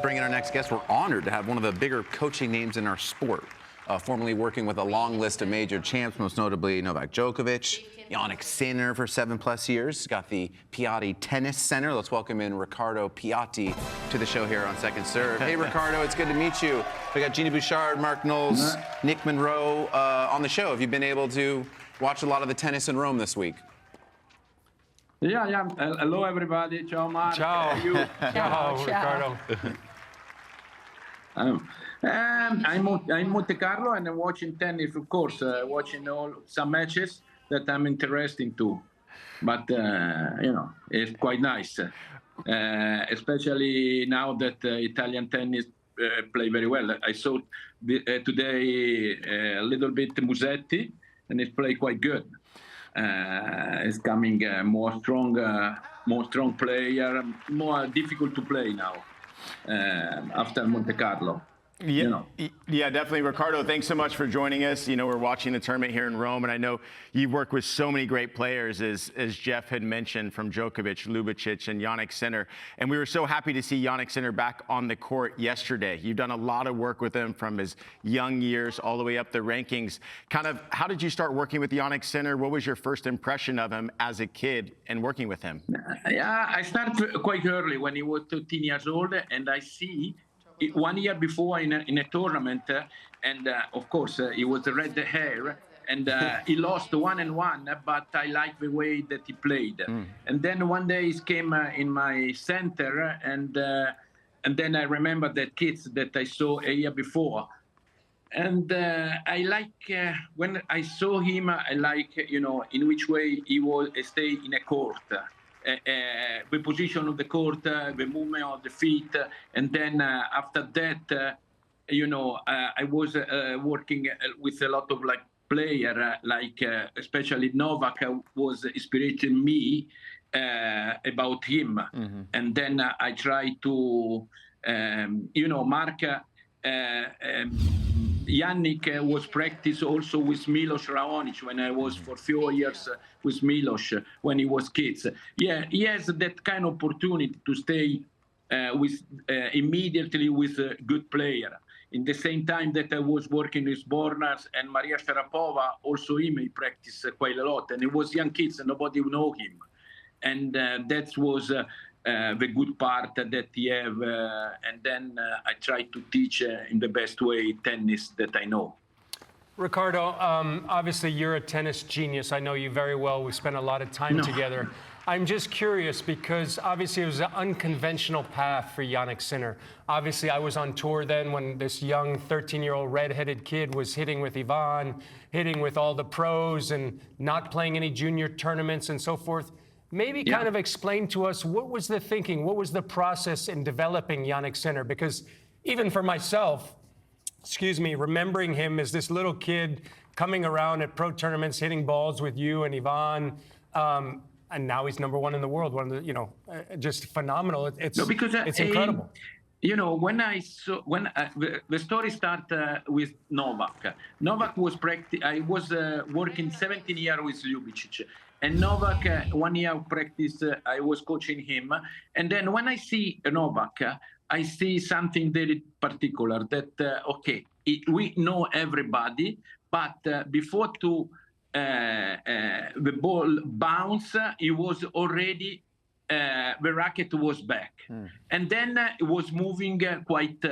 Bringing our next guest, we're honored to have one of the bigger coaching names in our sport, formerly working with a long list of major champs, most notably Novak Djokovic, Jannik Sinner for 7+ years. He's got the Piatti Tennis Center. Let's welcome in Riccardo Piatti to the show here on Second Serve. Hey, Riccardo, it's good to meet you. We got Gina Bouchard, Mark Knowles, Nick Monroe on the show. Have you been able to watch a lot of the tennis in Rome this week? Yeah. Hello, everybody. Ciao, Mark. Ciao. Ciao, Riccardo. I'm Monte Carlo and I'm watching tennis, of course, watching some matches that I'm interested in. But, it's quite nice, especially now that Italian tennis play very well. I saw today a little bit Musetti, and it play quite good. Is coming more strong player, more difficult to play now after Monte Carlo. Yeah, yeah, definitely. Riccardo, thanks so much for joining us. You know, we're watching the tournament here in Rome, and I know you've worked with so many great players, as Jeff had mentioned, from Djokovic, Ljubicic, and Jannik Sinner. And we were so happy to see Jannik Sinner back on the court yesterday. You've done a lot of work with him from his young years all the way up the rankings. Kind of, how did you start working with Jannik Sinner? What was your first impression of him as a kid and working with him? Yeah, I started quite early when he was 13 years old, and I see 1 year before in a tournament, and of course he was red hair, and he lost 1-1, but I like the way that he played. And then one day he came in my center, and then I remember the kids that I saw a year before. And I like, when I saw him, I like, in which way he will stay in a court. The position of the court, the movement of the feet, and then after that, I was working with a lot of player, especially Novak was inspiring me about him, and then I try to, Mark. Jannik was practice also with Milos Raonic when I was for 4 years with Milos when he was kids. Yeah, he has that kind of opportunity to stay with immediately with a good player. In the same time that I was working with Bornas and Maria Sharapova, also he practiced quite a lot. And it was young kids and nobody know him. And that was the good part that he have, and then I try to teach in the best way tennis that I know. Riccardo, obviously you're a tennis genius. I know you very well. We've spent a lot of time together. I'm just curious because obviously it was an unconventional path for Jannik Sinner. Obviously I was on tour then when this young 13-year-old redheaded kid was hitting with Ivan, hitting with all the pros and not playing any junior tournaments and so forth. Maybe kind of explain to us, what was the thinking? What was the process in developing Jannik Sinner? Because even for myself, remembering him as this little kid coming around at pro tournaments, hitting balls with you and Ivan, and now he's #1 in the world. One of the, just phenomenal. It's incredible. When the story started with Novak. Novak was I was working 17 years with Ljubicic. And Novak, 1 year of practice, I was coaching him. And then when I see Novak, I see something very particular that, we know everybody, but before the ball bounce, it was already, the racket was back. And then it was moving quite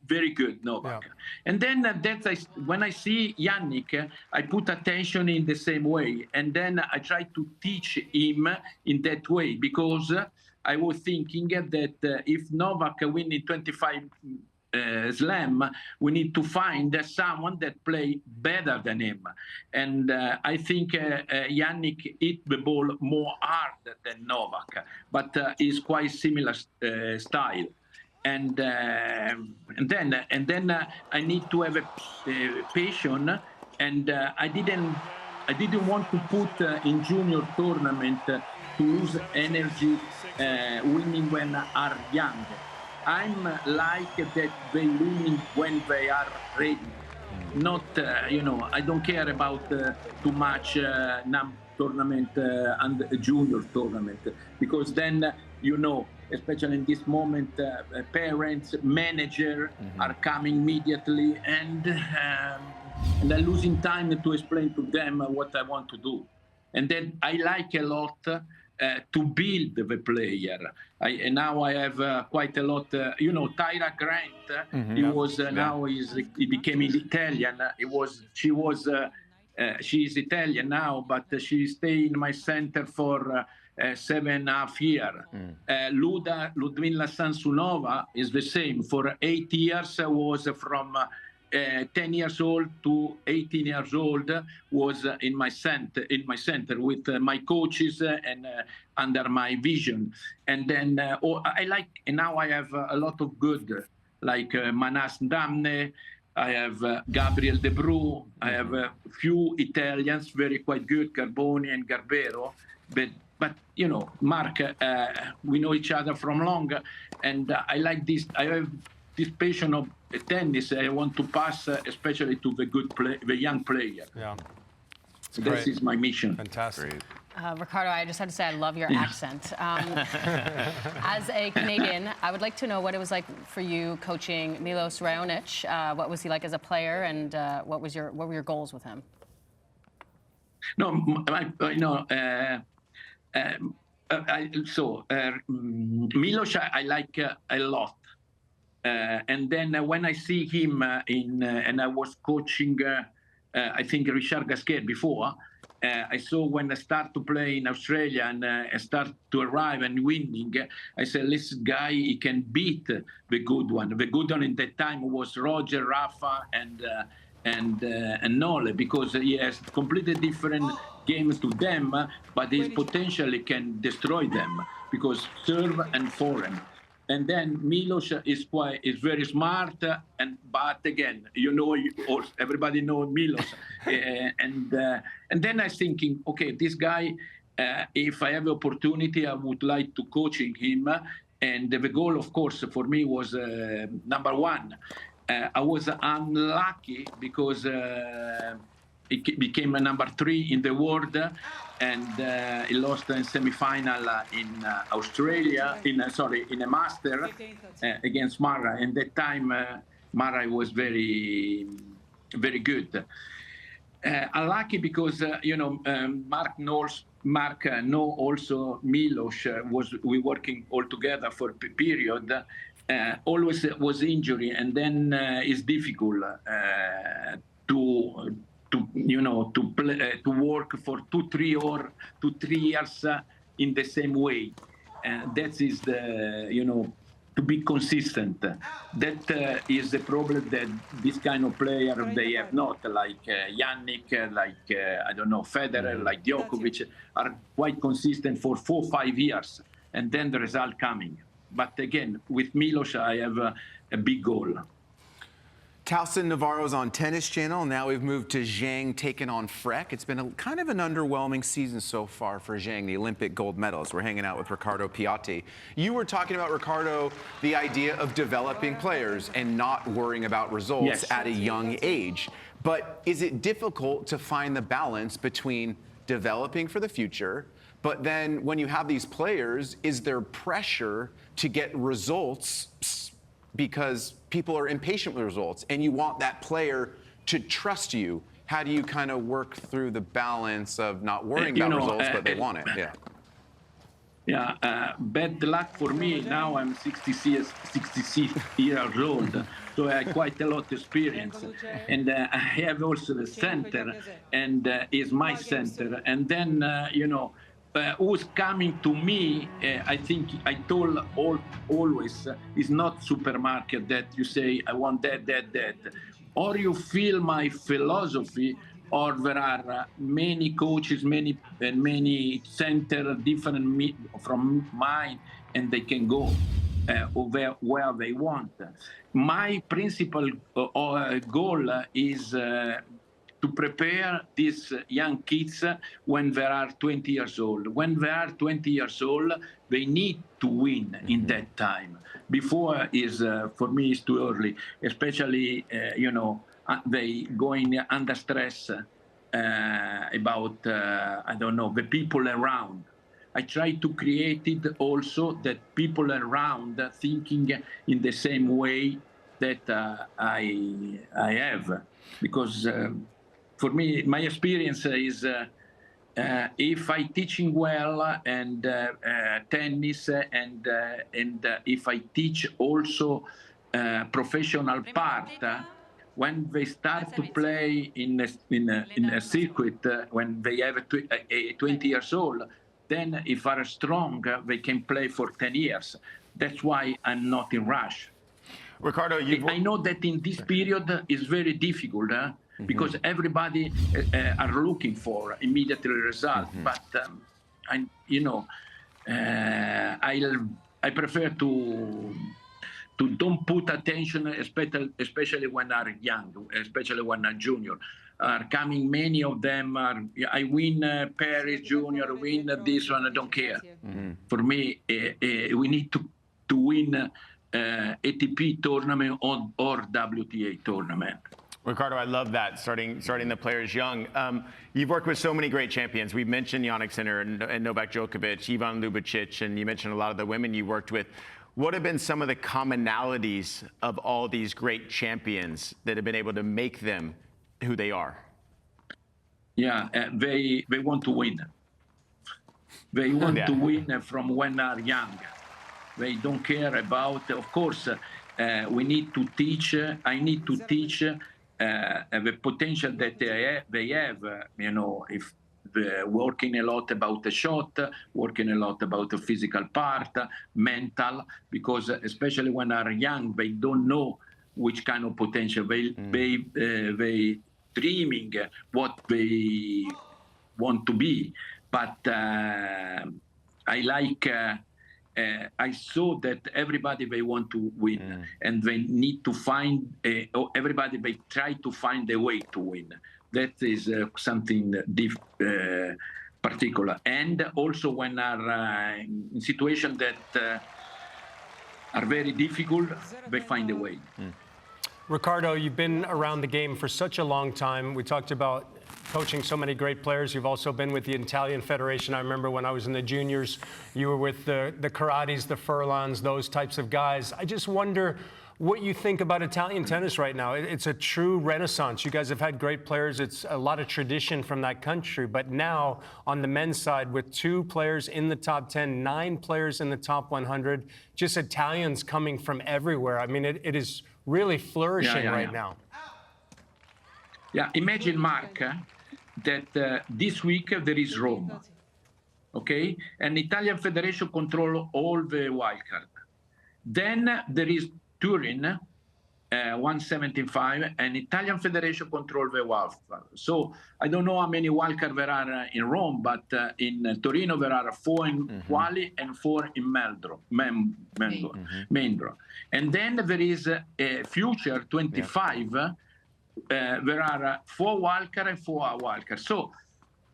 very good, Novak. Yeah. And then when I see Jannik, I put attention in the same way. And then I try to teach him in that way, because I was thinking that if Novak winning 25 slam, we need to find someone that play better than him. And I think Jannik hit the ball more hard than Novak, but is quite similar style. And then I need to have a patience, and I didn't want to put in junior tournament to lose energy winning when are young. I'm like that they winning when they are ready. Not I don't care about too much tournament and junior tournament, because then especially in this moment, parents, manager are coming immediately, and I'm losing time to explain to them what I want to do. And then I like a lot to build the player. And now I have quite a lot. Tyra Grant. He was now he became Italian. She's Italian now, but she stayed in my center for 7.5 years. Ludmila Samsonova is the same. For 8 years, was from 10 years old to 18 years old, was in my center with my coaches and under my vision. And then I like, and now I have a lot of good, like Manas Damne. I have Gabriel De Bru. I have a few Italians, very quite good, Carboni and Garbero. But Mark, we know each other from long, and I like this. I have this passion of tennis. I want to pass, especially to the young player. Yeah, so this is my mission. Fantastic. Great. Ricardo, I just have to say I love your accent. As a Canadian, I would like to know what it was like for you coaching Milos Raonic. What was he like as a player, and what were your goals with him? No, Milos I like a lot. And then when I see him and I was coaching, I think Richard Gasquet before, I saw when I start to play in Australia and I start to arrive and winning, I said, this guy, he can beat the good one. The good one in that time was Roger, Rafa, and Nole, because he has completely different games to them, but his potentially can destroy them because serve and forehand. And then Milos is very smart, but again, everybody knows Milos, and then I was thinking, okay, this guy, if I have the opportunity, I would like to coaching him, and the goal, of course, for me was number one. I was unlucky because it became a number 3 in the world, and he lost in semi-final in Australia, in a master against Mara. And that time, Mara was very, very good. Unlucky because Mark knows also Milos we working all together for a period. Always was injury, and then it's difficult to work for 2-3 years in the same way. That is to be consistent. That is the problem that this kind of player they have not, like Jannik, like Federer, like Djokovic, are quite consistent for 4-5 years, and then the result coming. But again, with Milos, I have a big goal. Towson Navarro's on Tennis Channel. Now we've moved to Zhang taking on Freck. It's been kind of an underwhelming season so far for Zhang, the Olympic gold medalist. We're hanging out with Riccardo Piatti. You were talking about, Riccardo, the idea of developing players and not worrying about results at a young age. But is it difficult to find the balance between developing for the future, but then when you have these players, is there pressure to get results because people are impatient with results and you want that player to trust you? How do you kind of work through the balance of not worrying about results, but they want it? Bad luck for me. Now I'm 66 years old, so I have quite a lot of experience. And I have also the center, and is my center. And then, who's coming to me, I think I told always, is not supermarket that you say, I want that. Or you feel my philosophy, or there are many coaches, many center different from mine, and they can go where they want. My principal goal is to prepare these young kids when they are 20 years old. When they are 20 years old, they need to win in that time. Before is, for me, is too early, especially, they going under stress about, the people around. I try to create it also that people around thinking in the same way that I have, because for me, my experience is if I teaching well and tennis and if I teach also professional part. When they start to play in a circuit, when they have 20 years old, then if are strong, they can play for 10 years. That's why I'm not in rush. Ricardo, I know that in this period is very difficult because everybody are looking for immediate result. But I prefer to don't put attention, especially when are young, especially when are junior. Are coming, many of them are. I win Paris Junior, win this one. I don't care. For me, we need to win ATP tournament or WTA tournament. Ricardo, I love that, starting the players young. You've worked with so many great champions. We've mentioned Jannik Sinner and Novak Djokovic, Ivan Lubicic, and you mentioned a lot of the women you worked with. What have been some of the commonalities of all these great champions that have been able to make them who they are? Yeah, they want to win. They want to win from when they are young. They don't care about, of course, we need to teach, I need to teach the potential that they have, if working a lot about the shot, working a lot about the physical part, mental, because especially when they're young, they don't know which kind of potential. They dreaming what they want to be. But I like, I saw that everybody, they want to win, and they need to find, everybody, they try to find a way to win. That is something particular. And also when are in situations that are very difficult, they find a way. Ricardo, you've been around the game for such a long time. We talked about coaching so many great players. You've also been with the Italian Federation. I remember when I was in the juniors, you were with the Karatis, the Furlans, those types of guys. I just wonder what you think about Italian tennis right now. It's a true renaissance. You guys have had great players. It's a lot of tradition from that country. But now, on the men's side, with 2 players in the top 10, 9 players in the top 100, just Italians coming from everywhere. I mean, it is really flourishing right now. Yeah, imagine, Mark, that this week there is Rome, okay? And Italian Federation control all the wildcard. Then there is Turin, 175, and Italian Federation control the wildcard. So I don't know how many wildcards there are in Rome, but in Torino there are 4 in quali and 4 in Mendro. And then there is a future 25. There are 4 wildcards and 4 wildcards. So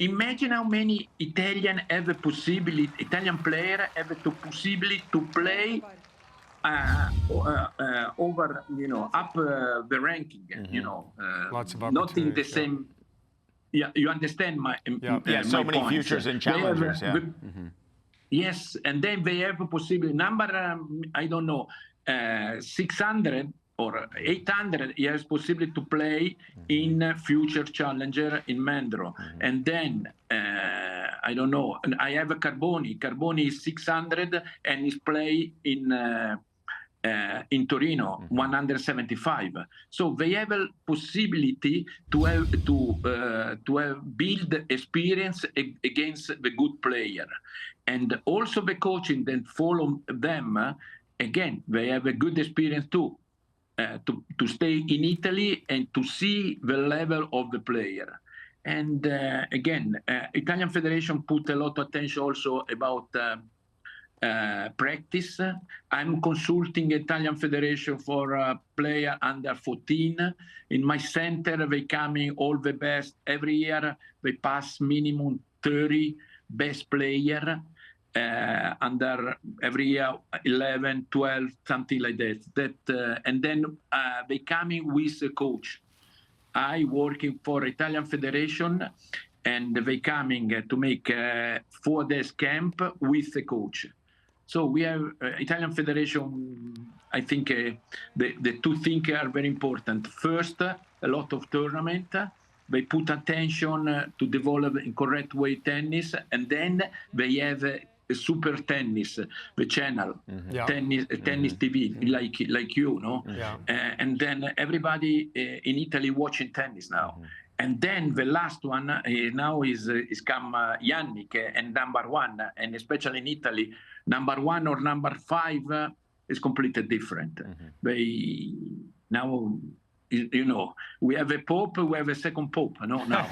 imagine how many Italian have a possibility, Italian player have the possibility to play over, up the ranking, Lots of not in the same. Yeah, you understand my so many point. futures and challengers. Yes, and then they have a possibility. Number, I don't know, 600 or 800. He has possibility to play in future challenger in Mendro, and then I don't know. I have a Carboni. Carboni is 600 and he's play in Torino, 175. So they have a possibility to have build experience against the good player, and also the coaching that follow them. Again, they have a good experience too, to stay in Italy and to see the level of the player. And again, Italian Federation put a lot of attention also about practice. I'm consulting Italian Federation for player under 14. In my center, they coming all the best. Every year, they pass minimum 30 best player. Under every year 11, 12, something like that. And then they coming with a coach. I working for Italian Federation and they coming to make 4 days camp with the coach. So we have Italian Federation. I think the two things are very important. First, a lot of tournament. They put attention to develop in correct way tennis, and then they have a super tennis, the channel, tennis TV, like you know. And then everybody in Italy watching tennis now. And then the last one now is come Jannik and number 1, and especially in Italy, number 1 or number 5 is completely different. They now, you know, we have a pope, we have a second pope, no, now.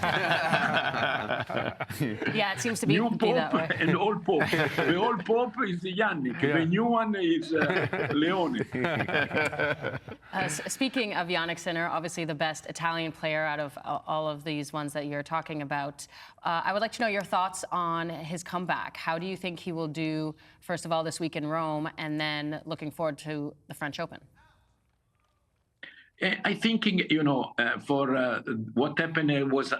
Yeah, it seems to be, New pope that way. and old pope. The old pope is Jannik. The new one is Leone. Speaking of Jannik Sinner, obviously the best Italian player out of all of these ones that you're talking about, I would like to know your thoughts on his comeback. How do you think he will do, first of all, this week in Rome, and then looking forward to the French Open? I think, you know, for what happened was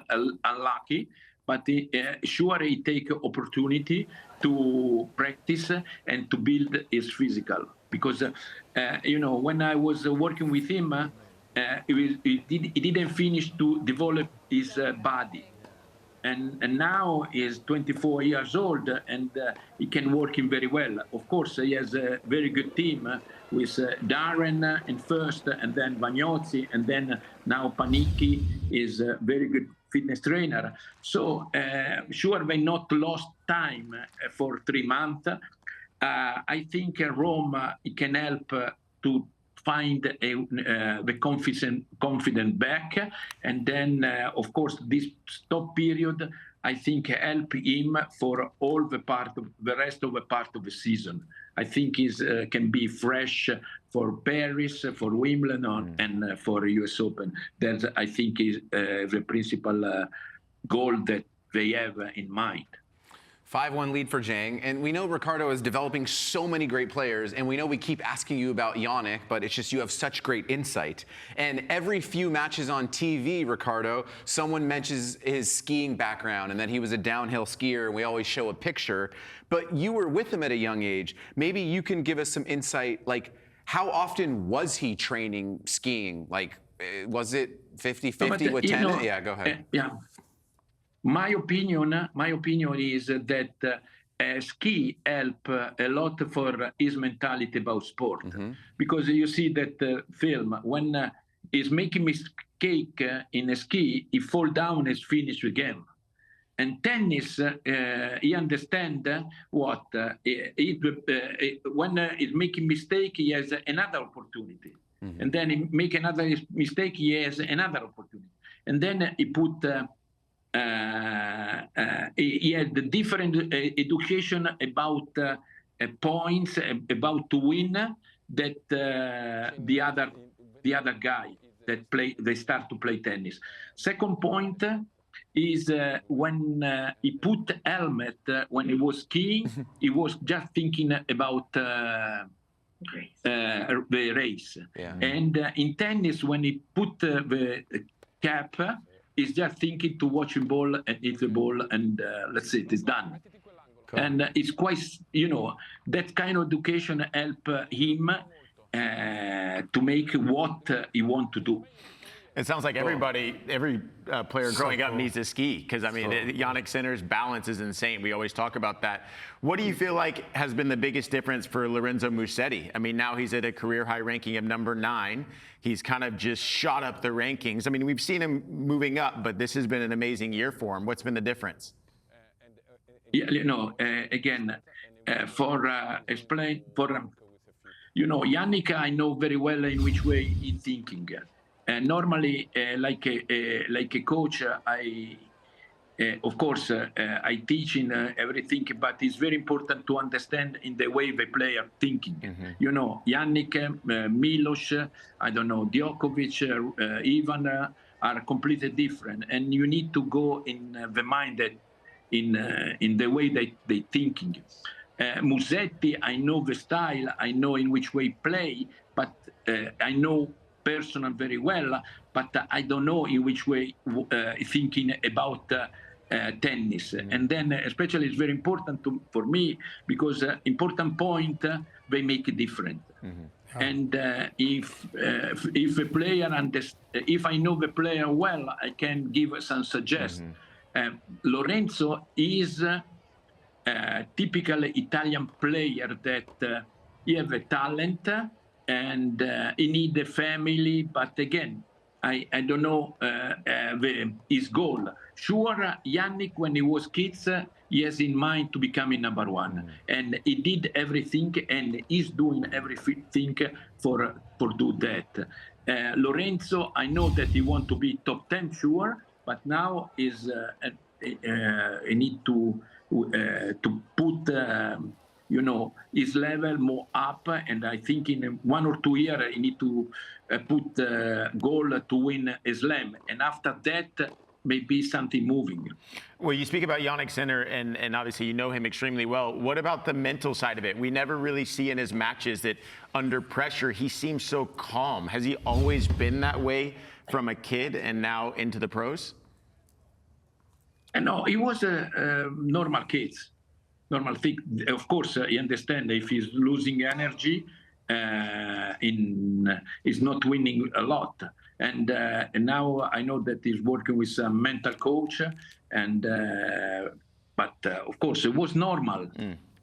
unlucky, but sure he take opportunity to practice and to build his physical. Because, you know, when I was working with him, he didn't finish to develop his body. And now he's 24 years old, and he can work him very well. Of course, he has a very good team with Darren in first, and then Vagnozzi, and then now Panicchi is a very good fitness trainer. So sure, they not lost time for 3 months. I think Rome it can help to find the confident back, and then of course this stop period I think help him for all the rest of the part of the season. I think he can be fresh for Paris, for Wimbledon, and for US Open. That I think is the principal goal that they have in mind. 5-1 lead for Zhang, and we know Riccardo is developing so many great players, and we know we keep asking you about Jannik, but it's just you have such great insight. And every few matches on TV, Riccardo, someone mentions his skiing background and that he was a downhill skier, and we always show a picture. But you were with him at a young age. Maybe you can give us some insight, like how often was he training skiing? Like, was it 50-50 with tennis? Yeah, go ahead. Yeah. My opinion is that ski help a lot for his mentality about sport, because you see that film when he's making mistake in a ski, he fall down and finish the game. And tennis, he understand what when he's making mistake, he has another opportunity, and then he make another mistake, he has another opportunity, and then he put. He had the different education about points, about to win that the other guy that they start to play tennis. Second point is when he put helmet when he was skiing, he was just thinking about the race. Yeah. And in tennis, when he put the cap. Is just thinking to watch the ball and hit the ball, and let's say it is done. Cool. And it's quite, you know, that kind of education help him to make what he want to do. It sounds like every player growing up needs to ski, because I mean, Jannik Sinner's balance is insane. We always talk about that. What do you feel like has been the biggest difference for Lorenzo Musetti? I mean, now he's at a career high ranking of number 9. He's kind of just shot up the rankings. I mean, we've seen him moving up, but this has been an amazing year for him. What's been the difference? Yeah, you know, again, explain for you know, Jannik, I know very well in which way he's thinking. Normally, like a coach, of course, I teach in everything, but it's very important to understand in the way the player thinking. You know, Jannik, Milos, I don't know, Djokovic, Ivan are completely different, and you need to go in the mind that in the way they thinking. Musetti, I know the style, I know in which way play, but I know personal very well, but I don't know in which way thinking about tennis. And then especially it's very important for me because important point they make it different. And if a player if I know the player well, I can give some suggestions. Lorenzo is a typical Italian player that he have a talent and he need a family, but again, I don't know his goal. Sure, Jannik, when he was kids, he has in mind to become a number one, and he did everything, and he's doing everything for do that. Lorenzo, I know that he want to be top 10, sure, but now is he need to put his level more up, and I think in 1 or 2 years he need to put goal to win a slam, and after that maybe something moving. Well, you speak about Jannik Sinner, and obviously you know him extremely well. What about the mental side of it? We never really see in his matches that under pressure he seems so calm. Has he always been that way from a kid and now into the pros? No, he was a normal kid. Normal thing. Of course, you understand if he's losing energy, he's not winning a lot. And now I know that he's working with a mental coach, but of course it was normal.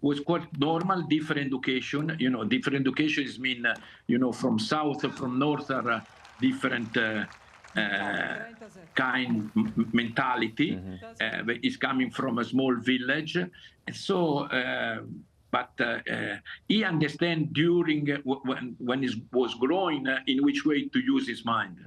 Was quite normal. Different education. Different education is mean from south, from north are different. Kind mentality is coming from a small village, and so but he understand during when he was growing in which way to use his mind.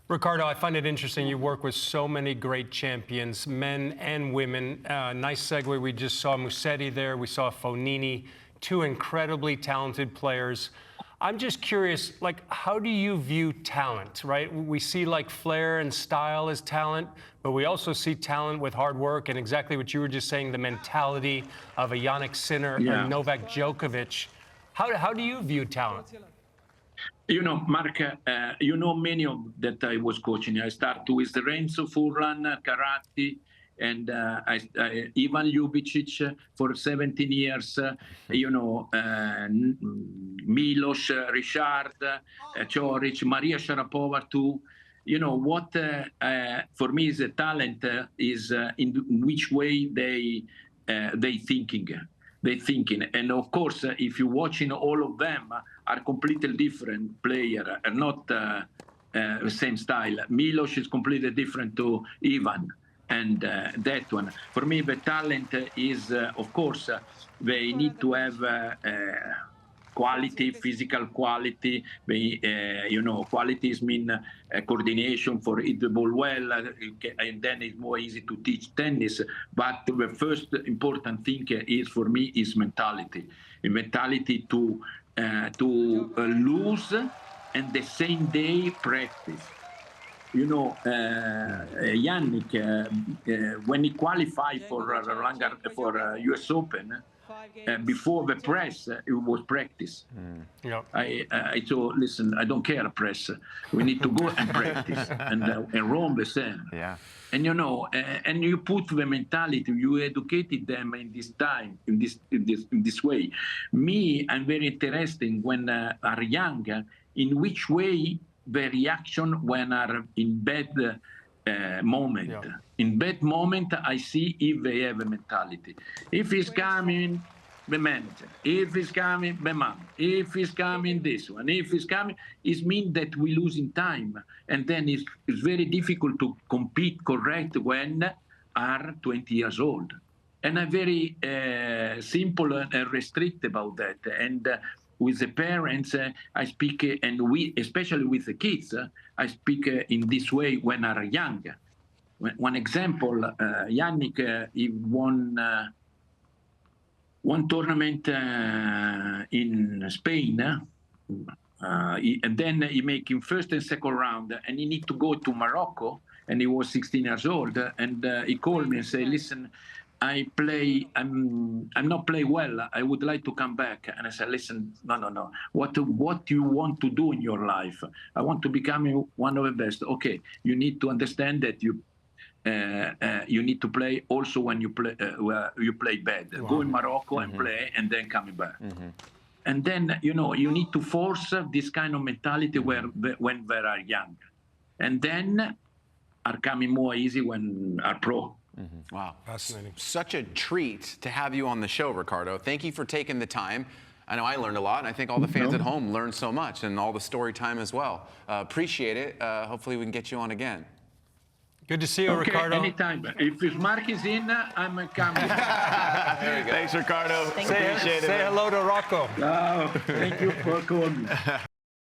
Riccardo, I find it interesting. You work with so many great champions, men and women. Nice segue. We just saw Musetti there. We saw Fognini, two incredibly talented players. I'm just curious, how do you view talent, right? We see flair and style as talent, but we also see talent with hard work and exactly what you were just saying, the mentality of a Jannik Sinner and Novak Djokovic. How do you view talent? Mark, many of that I was coaching. I started with Renzo Furlan, karate, and Ivan Ljubicic for 17 years, Milos, Richard, Choric, Maria Sharapova too. What for me is a talent is in which way they thinking. And of course, if you're watching, all of them are completely different player, and not the same style. Milos is completely different to Ivan. And that one, for me, the talent is, of course, they need to have quality, physical quality. Qualities mean coordination for hit the ball well, and then it's more easy to teach tennis. But the first important thing is for me is mentality. A mentality to lose and the same day practice. Jannik, when he qualified for US Open, before the press, it was practice. I told, listen, I don't care press. We need to go and practice. And Rome the same. Yeah. And and you put the mentality, you educated them in this time, in this way. Me, I'm very interested when are young, in which way the reaction when are in bad moment. In bad moment, I see if they have a mentality. If he's coming, the manager. If he's coming, the mom. If he's coming, this one. If he's coming, it means that we losing time. And then it's very difficult to compete correct when are 20 years old. And I'm very simple and restrict about that. And with the parents, I speak, and we, especially with the kids, I speak in this way when are young. One example, Jannik, he won one tournament in Spain, and then he making first and second round, and he need to go to Morocco, and he was 16 years old, and he called me and said, listen, I'm not play well. I would like to come back. And I said, listen, no. What do you want to do in your life? I want to become one of the best. Okay, you need to understand that you you need to play also when you play bad. Go in Morocco and play, and then coming back. And then you need to force this kind of mentality when they are young, and then are coming more easy when are pro. Wow. Fascinating. Such a treat to have you on the show, Riccardo. Thank you for taking the time. I know I learned a lot, and I think all the fans at home learned so much, and all the story time as well. Appreciate it. Hopefully we can get you on again. Good to see you, Okay, Riccardo. anytime. If Mark is in, I'm coming. Thanks, Riccardo. Thank you. Appreciate it. Say man. hello to Rocco. Thank you for calling me.